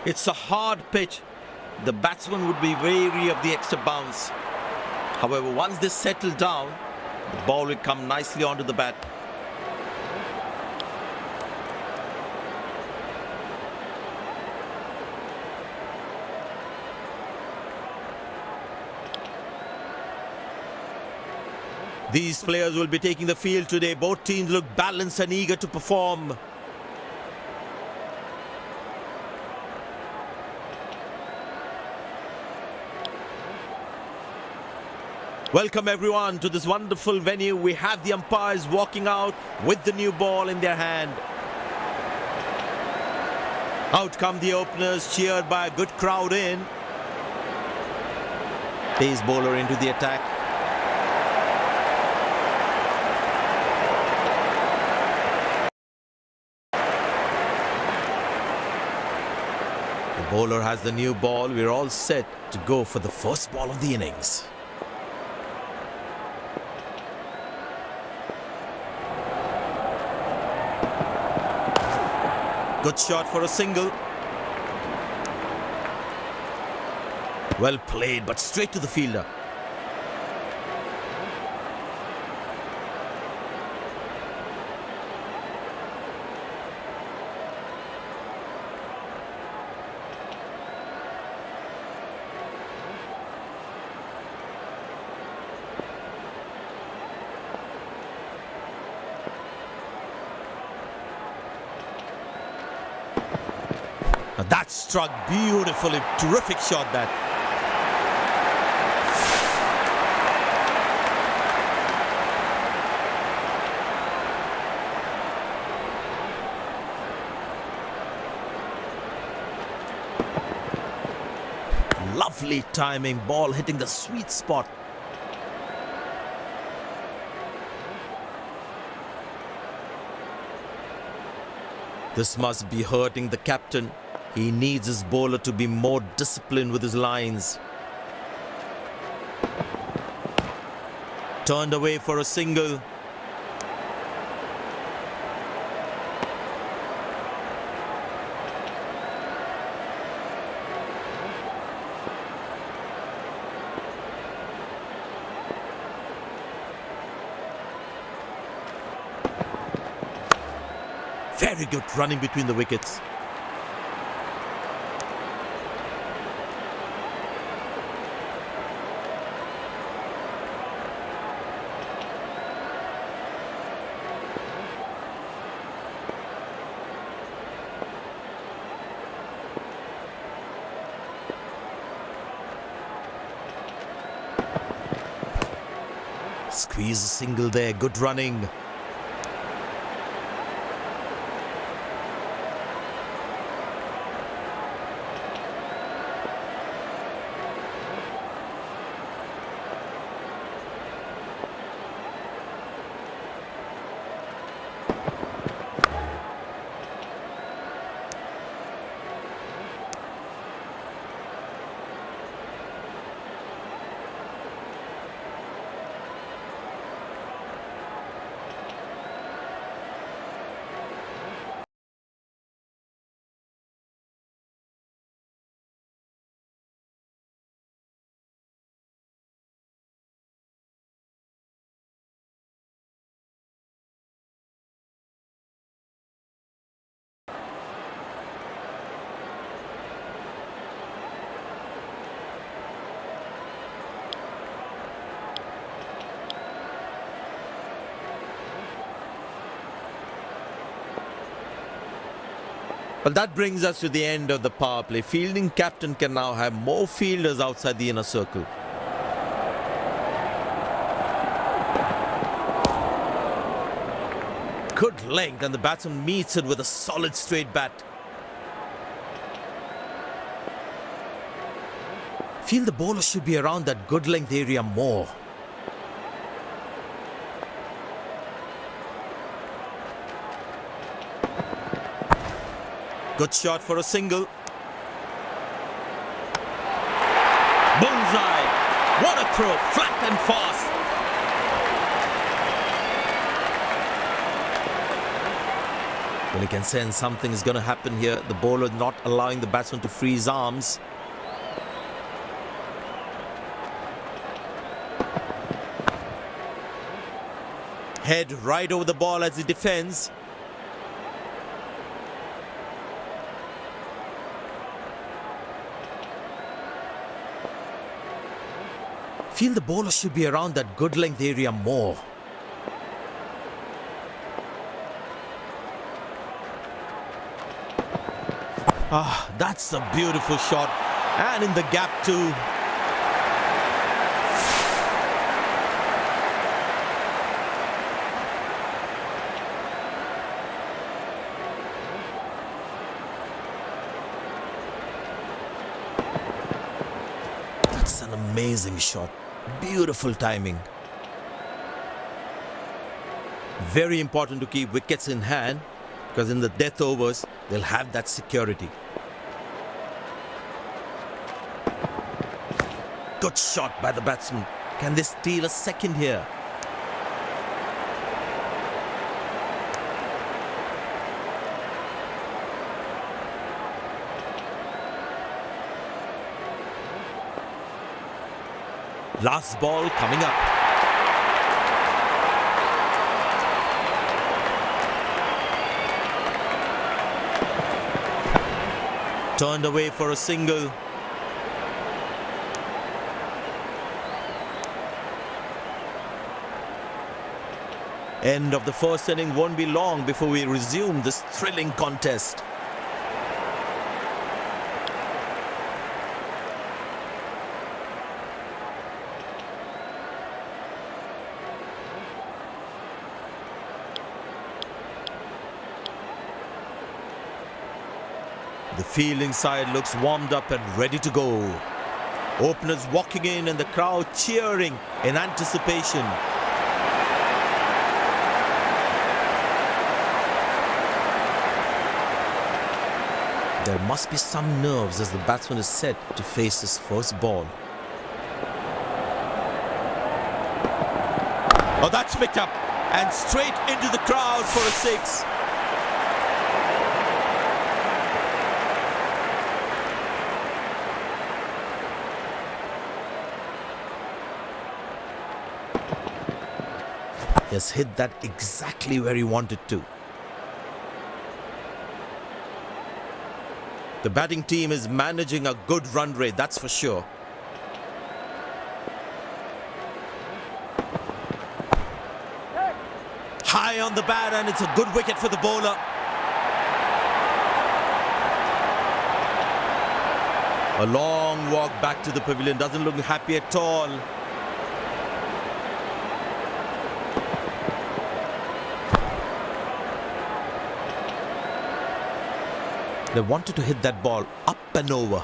It's a hard pitch. The batsman would be wary of the extra bounce. However, once they settle down, the ball will come nicely onto the bat. These players will be taking the field today. Both teams look balanced and eager to perform. Welcome everyone to this wonderful venue. We have the umpires walking out with the new ball in their hand. Out come the openers, cheered by a good crowd in. Pace bowler into the attack. The bowler has the new ball. We're all set to go for the first ball of the innings. Good shot for a single. Well played, but straight to the fielder. That struck beautifully. Terrific shot that. Lovely timing. Ball hitting the sweet spot. This must be hurting the captain. He needs his bowler to be more disciplined with his lines. Turned away for a single. Very good running between the wickets. Squeeze a single there, good running. Well, that brings us to the end of the power play. Fielding captain can now have more fielders outside the inner circle. Good length, and the batsman meets it with a solid straight bat. Feel the bowler should be around that good length area more. Good shot for a single. Bullseye. What a throw, flat and fast. Well, you can sense something is going to happen here. The bowler not allowing the batsman to free his arms. Head right over the ball as he defends. Feel the bowler should be around that good length area more. That's a beautiful shot. And in the gap too. That's an amazing shot. Beautiful timing. Very important to keep wickets in hand, because in the death overs, they'll have that security. Good shot by the batsman. Can they steal a second here? Last ball coming up. Turned away for a single. End of the first inning won't be long before we resume this thrilling contest. The fielding side looks warmed up and ready to go. Openers walking in and the crowd cheering in anticipation. There must be some nerves as the batsman is set to face his first ball. Oh, that's picked up and straight into the crowd for a six. He has hit that exactly where he wanted to. The batting team is managing a good run rate, that's for sure. High on the bat, and it's a good wicket for the bowler. A long walk back to the pavilion, doesn't look happy at all. They wanted to hit that ball up and over.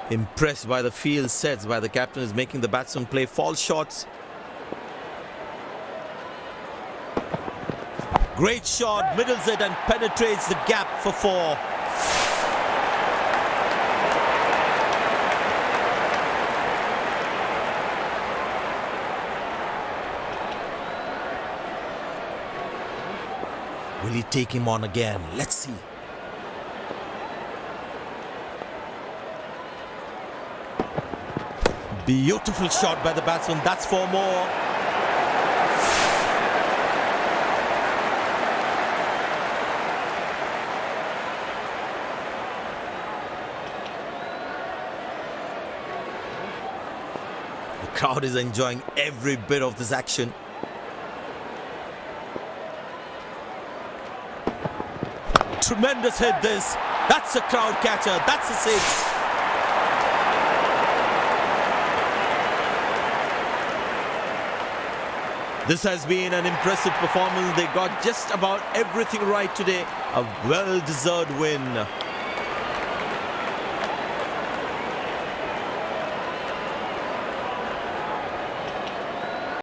Impressed by the field sets by the captain is making the batsman play false shots. Great shot, middles it and penetrates the gap for four. Will he take him on again? Let's see. Beautiful shot by the batsman. That's four more. The crowd is enjoying every bit of this action. Tremendous hit this. That's a crowd catcher. That's a six. This has been an impressive performance. They got just about everything right today. A well-deserved win.